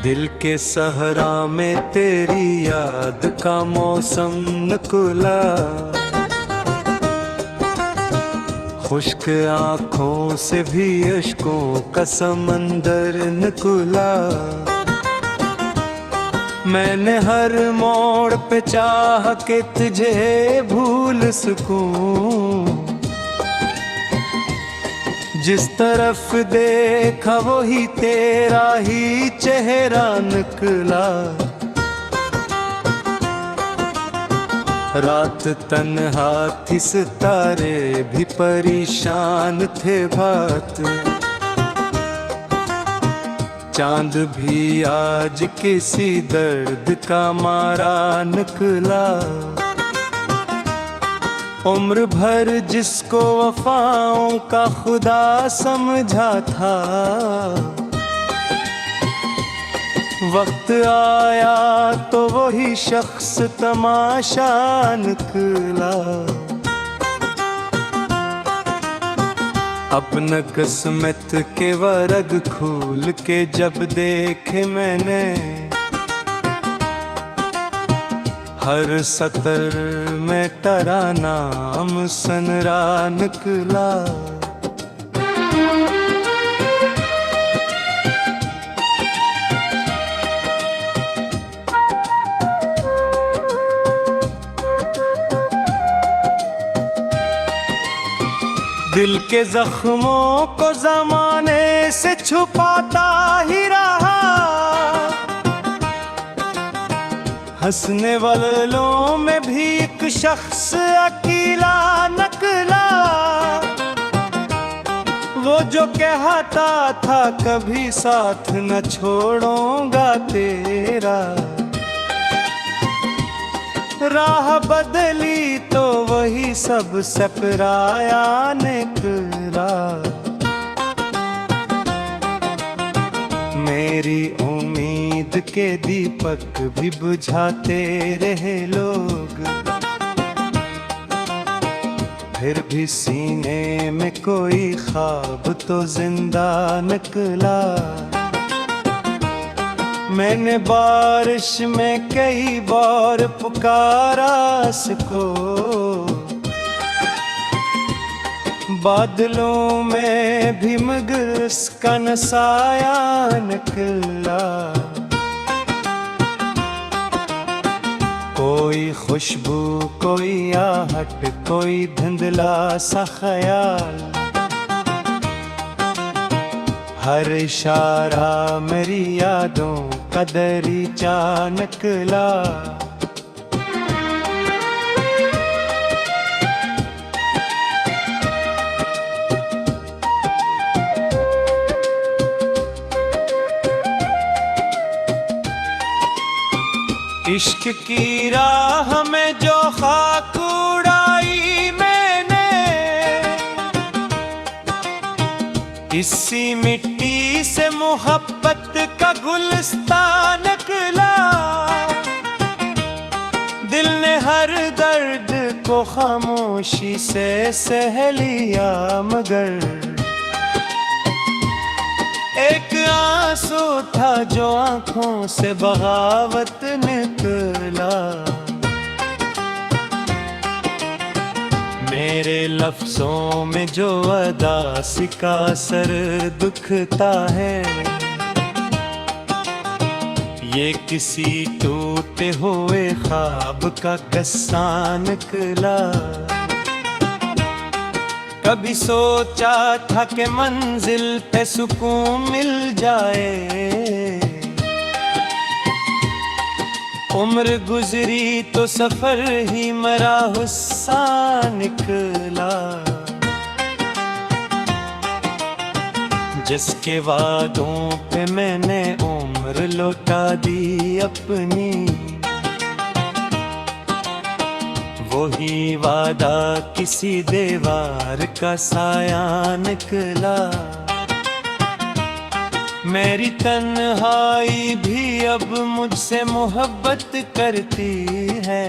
दिल के सहरा में तेरी याद का मौसम निकला, खुश्क आँखों से भी अश्कों का समंदर निकला। मैंने हर मोड़ पे चाह के तुझे भूल सकूं, जिस तरफ देखा वही तेरा ही चेहरा निकला। रात तन्हा थी, सितारे भी परेशान थे बात, चांद भी आज किसी दर्द का मारा निकला। उम्र भर जिसको वफाओं का खुदा समझा था, वक्त आया तो वही शख्स तमाशा निकला। अपना किस्मत के वरग खोल के जब देखे मैंने, हर सतर में तेरा नाम सनरा निकला। दिल के जख्मों को जमाने से छुपाता ही रहा, हंसने वालों में भी एक शख्स अकेला निकला। वो जो कहता था कभी साथ न छोड़ूंगा तेरा, राह बदली तो वही सब से पराया निकला। मेरी उम्मीद के दीपक भी बुझाते रहे लोग, फिर भी सीने में कोई ख्वाब तो जिंदा निकला। मैंने बारिश में कई बार पुकारा इसको, बादलों में भी मगर इसका न साया निकला। कोई खुशबू, कोई आहट, कोई धुंधला सा ख्याल, हर इशारा मेरी यादों का दरीचा निकला। इश्क की राह में जो खाक उड़ाई मैंने, इसी मिट्टी से मोहब्बत का गुलिस्तान निकला। दिल ने हर दर्द को खामोशी से सह लिया, मगर एक आंसू था जो आंखों से बगावत निकला। मेरे लफ्जों में जो अदासी का असर दुखता है, ये किसी टूटे हुए ख्वाब का किस्सा निकला। कभी सोचा था कि मंजिल पे सुकून मिल जाए, उम्र गुजरी तो सफर ही मरा हुस्सा निकला। जिसके वादों पे मैंने उम्र लौटा दी अपनी, वही वादा किसी दीवार का साया निकला। मेरी तन्हाई भी अब मुझसे मोहब्बत करती है,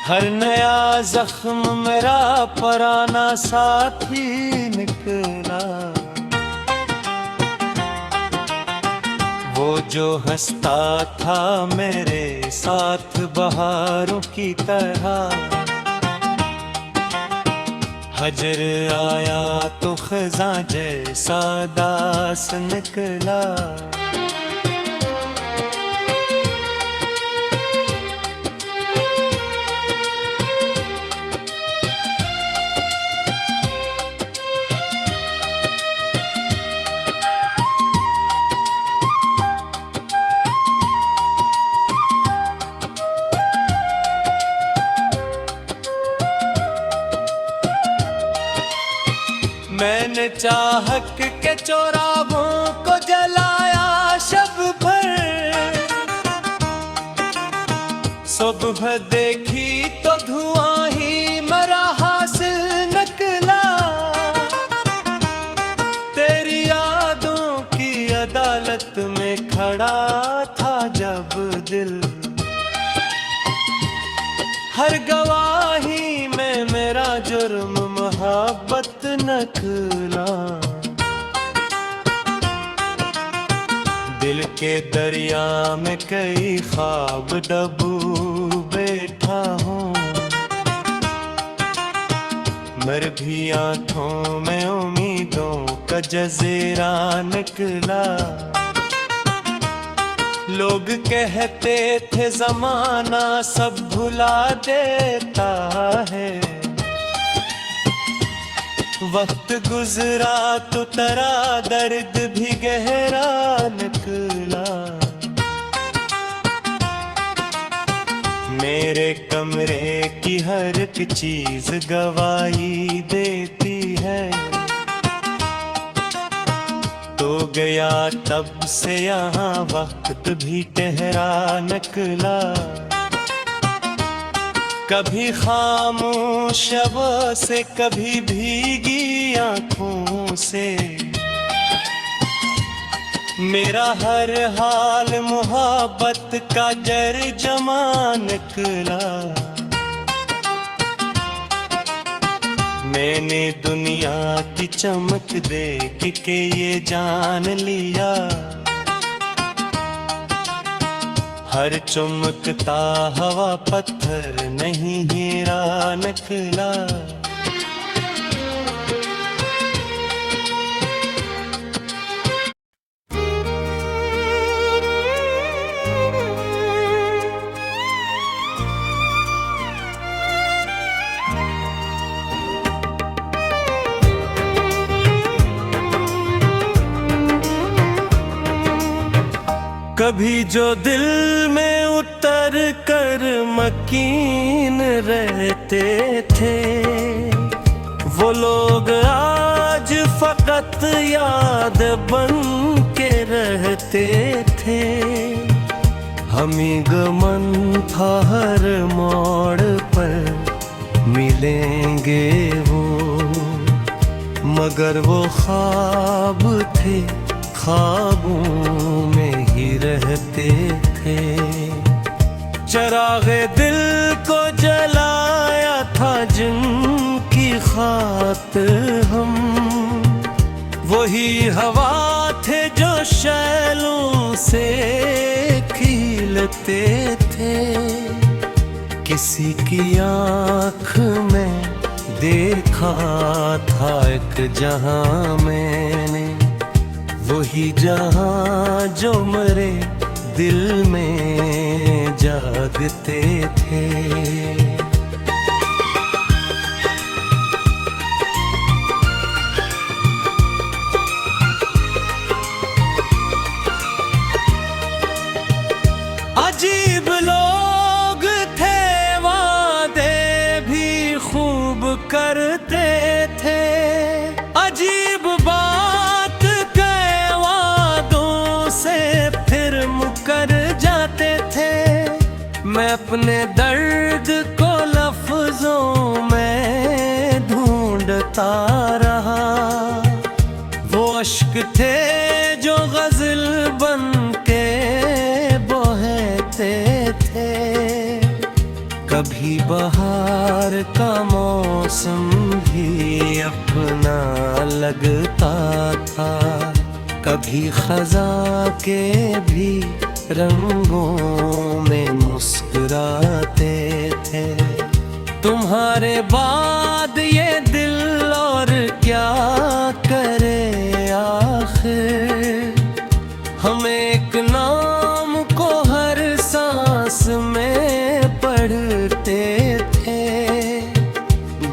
हर नया जख्म मेरा पुराना साथी निकला। वो जो हंसता था मेरे साथ बहारों की तरह, हजर आया तो खज़ां जैसा दास निकला। मैंने चाहक के चौराहों को जलाया शब भर, सुबह देखी तो धुआं ही मरा हासिल निकला। तेरी यादों की अदालत में खड़ा था जब दिल, हर गवाही में मेरा जुर्म मोहब्बत नकला। दिल के दरिया में कई ख्वाब डूबे बैठा हूँ, मर भी आँखों में उम्मीदों का जज़ीरा निकला। लोग कहते थे ज़माना सब भुला देता है, वक्त गुजरा तो तेरा दर्द भी गहरा निकला। मेरे कमरे की हर एक चीज गवाही देती है, तो गया तब से यहाँ वक्त भी ठहरा निकला। कभी खामोश शबों से, कभी भीगी आँखों से, मेरा हर हाल मोहब्बत का जर्जमा निकला। मैंने दुनिया की चमक देख के ये जान लिया, हर चमकता हवा पत्थर नहीं हीरा निकला। कभी जो दिल में उतर कर मकीन रहते थे, वो लोग आज फकत याद बन के रहते थे। हमी गमन था हर मोड़ पर मिलेंगे वो, मगर वो ख्वाब थे, ख्वाबों में ही रहते थे। चरागे दिल को जलाया था जिनकी खातिर हम, वही हवा थे जो शैलों से खिलते थे। किसी की आँख में देखा था एक जहां मैंने, वही जहां जो मेरे दिल में जागते थे। अजीब लोग थे, वादे भी खूब करते थे। अजीब बात के वादों से फिर मुकर जाते थे। मैं अपने दर्द को लफ्जों में ढूंढता रहा, वो अश्क थे जो गजल बन के बहते थे। कभी बहार का मौसम भी अपना लगता था, कभी खजा के भी रंगों में मुस्कुराते थे। तुम्हारे बाद ये दिल और क्या करे आखिर, हम एक नाम को हर सांस में पढ़ते थे।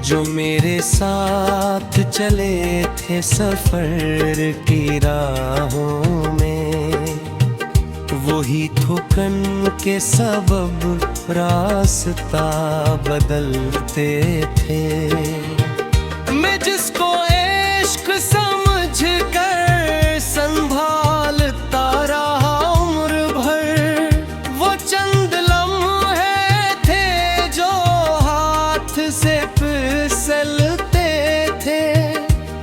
जो मेरे साथ चले थे सफर की राहों में, वही थोकन के सबब रास्ता बदलते थे। मैं जिसको इश्क समझ कर संभालता रहा उम्र भर, वो चंद लम्हे थे जो हाथ से फिसलते थे।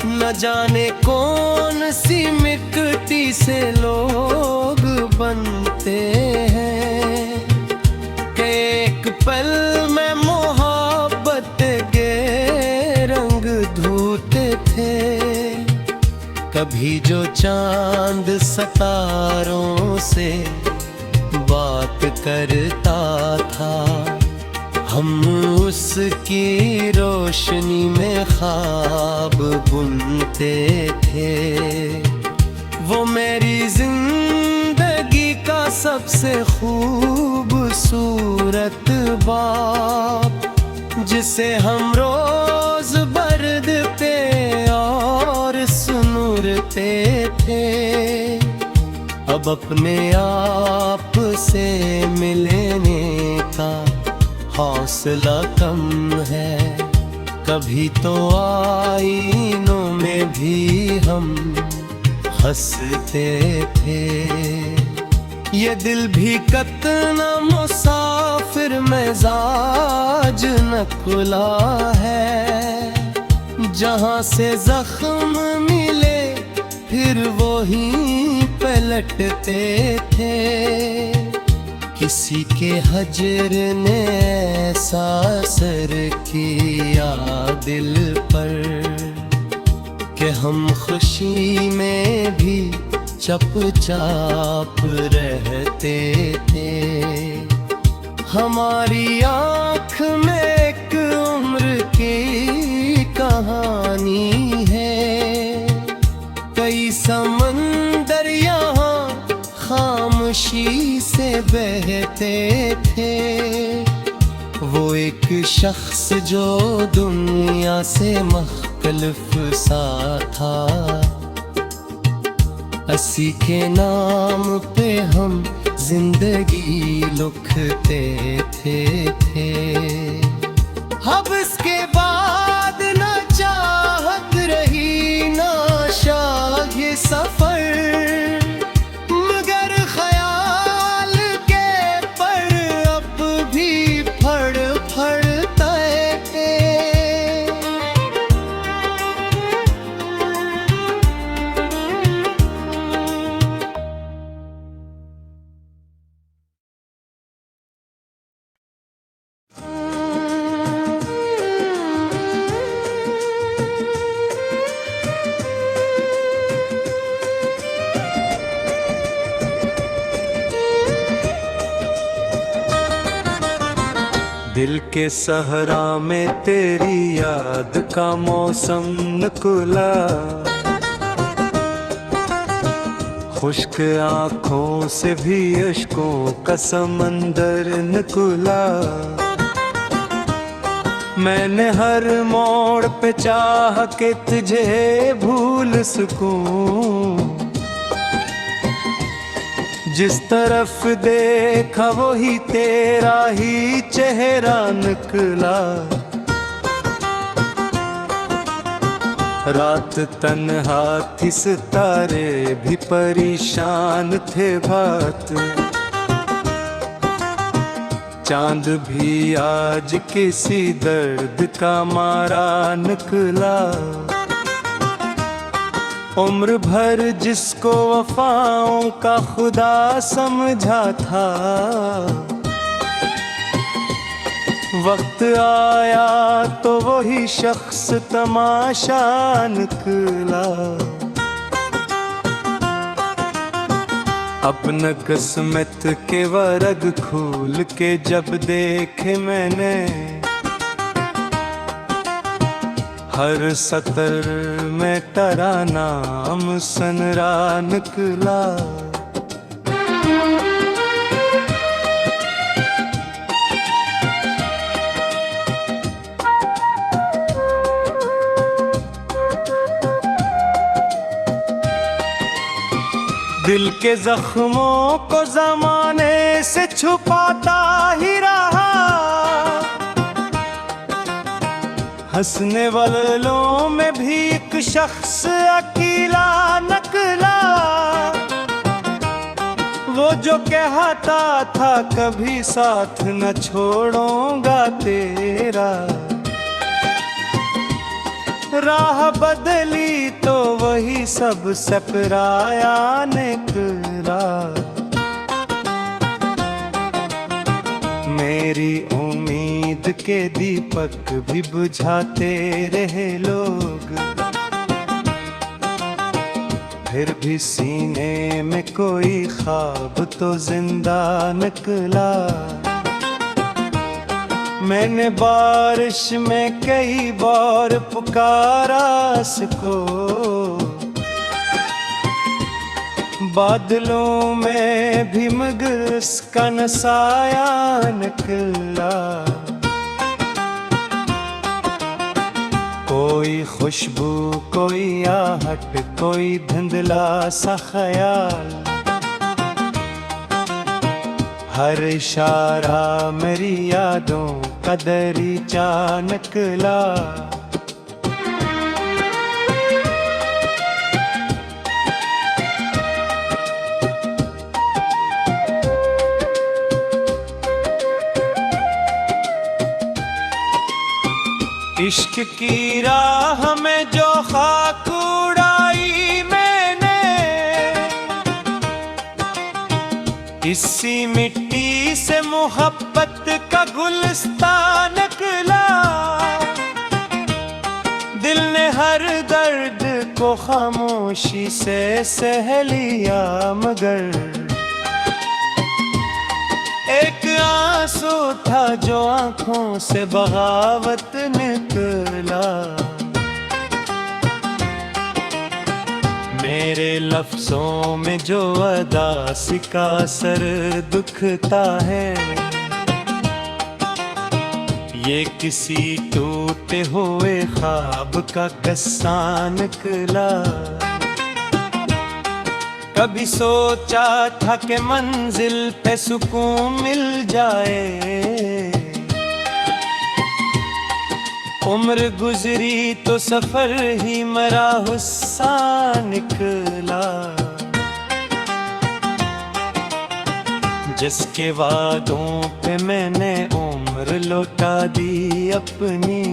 न जाने कौन सी मिट्टी से लोग बनते हैं, कि एक पल में मोहब्बत के रंग धोते थे। कभी जो चांद सितारों से बात करता था, हम उसकी रोशनी में ख्वाब बुनते थे। वो मेरी जिंदगी का सबसे खूबसूरत बाप, जिसे हम रोज बर्द पे और सुनूरते थे। अब अपने आप से मिलने का हौसला कम है। कभी तो आईनों में भी हम हंसते थे। ये दिल भी कतना मुसाफिर मिजाज न खुला है, जहाँ से जख्म मिले फिर वहीं पलटते थे। किसी के हजर ने ऐसा असर किया दिल पर, कि हम खुशी में भी चुपचाप रहते थे। हमारी आँख में एक उम्र की कहानी है, कई समंदर यहाँ खामोशी से बहते थे। वो एक शख्स जो दुनिया से मुख्तलिफ सा था, हंसी के नाम पे हम जिंदगी लुटते थे। अब इसके बाद न चाहत रही ना शाह ये सफर, मगर ख्याल के पर अब भी फड़फड़ता है। दिल के सहरा में तेरी याद का मौसम निकला, खुश्क आँखों से भी अश्कों का समंदर निकला। मैंने हर मोड़ पे चाह के तुझे भूल सकूं, जिस तरफ देखा वही तेरा ही चेहरा निकला। रात तन्हा थी सितारे भी परेशान थे बात, चांद भी आज किसी दर्द का मारा निकला। उम्र भर जिसको वफाओं का खुदा समझा था, वक्त आया तो वही शख्स तमाशा निकला। अपना किस्मत के वर्ग खोल के जब देखे मैंने, हर सतर में तेरा नाम सनरा निकला। दिल के जख्मों को जमाने से छुपाता ही रहा, हंसने वालों में भी एक शख्स अकेला निकला। वो जो कहता था कभी साथ न छोड़ूंगा तेरा, राह बदली तो वही सब से पराया निकला। मेरी उम्मीद के दीपक भी बुझाते रहे लोग, फिर भी सीने में कोई ख्वाब तो जिंदा निकला। मैंने बारिश में कई बार पुकारा इसको, बादलों में भी मगर इसका न साया निकला। कोई खुशबू, कोई आहट, कोई धुंधला सा ख्याल, हर इशारा मेरी यादों का दरीचा निकला। इश्क की राह में जो खाक उड़ाई मैंने, इसी मिट्टी से मोहब्बत का गुलस्तान निकला। दिल ने हर दर्द को खामोशी से सह लिया, मगर एक आंसू था जो आंखों से बगावत निकला। मेरे लफ्जों में जो अदासी का असर दुखता है, ये किसी टूटे हुए ख्वाब का किस्सा निकला। कभी सोचा था कि मंजिल पे सुकून मिल जाए, उम्र गुजरी तो सफर ही मरा हुस्सा निकला। जिसके वादों पे मैंने उम्र लौटा दी अपनी,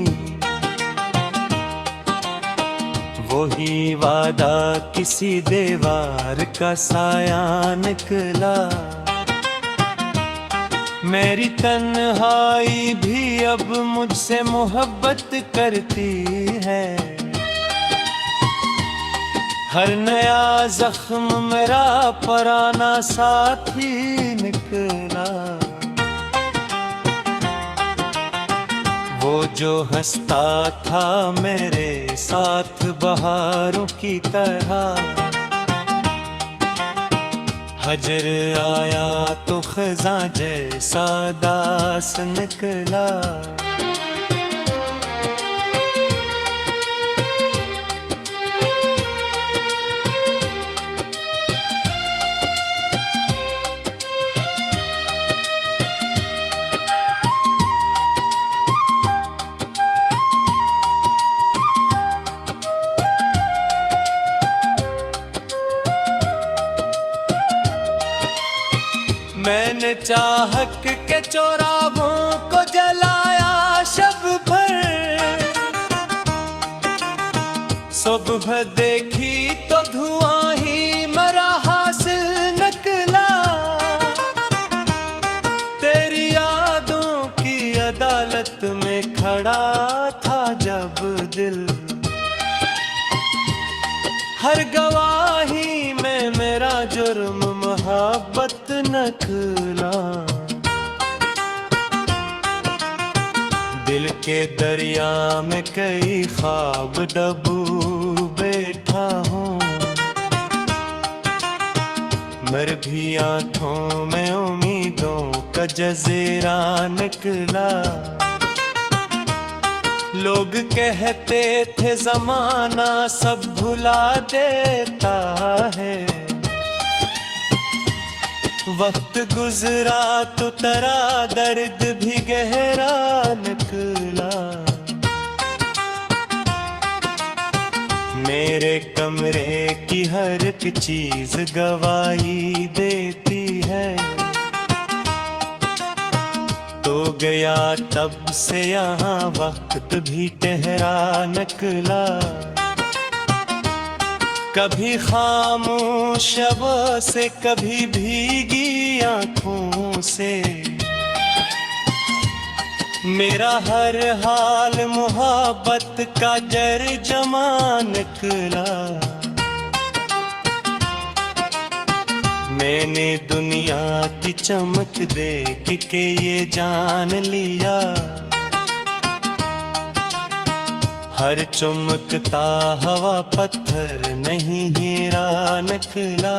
वही वादा किसी दीवार का साया निकला। मेरी तन्हाई भी अब मुझसे मोहब्बत करती है, हर नया जख्म मेरा पुराना साथी निकला। वो जो हंसता था मेरे साथ बहारों की तरह, हजर आया तो खज़ां जैसा दास निकला। मैंने चाहत के चौराहों को जलाया शब भर, सुबह देखी तो धुआं ही मरा हासिल निकला। तेरी यादों की अदालत में खड़ा था जब दिल, हर गवाही में मेरा जुर्म महा नकला। दिल के दरिया में कई ख्वाब डबू बैठा हूँ, मर भी आँखों में उम्मीदों का जज़ीरा निकला। लोग कहते थे ज़माना सब भुला देता है, वक्त गुजरा तो तेरा दर्द भी गहरा निकला। मेरे कमरे की हर एक चीज गवाही देती है, तो गया तब से यहाँ वक्त भी ठहरा निकला। कभी खामोश शबों से, कभी भीगी आँखों से, मेरा हर हाल मोहब्बत का जर जमा निकला। मैंने दुनिया की चमक देख के ये जान लिया, हर चमकता हवा पत्थर नहीं हीरा निकला।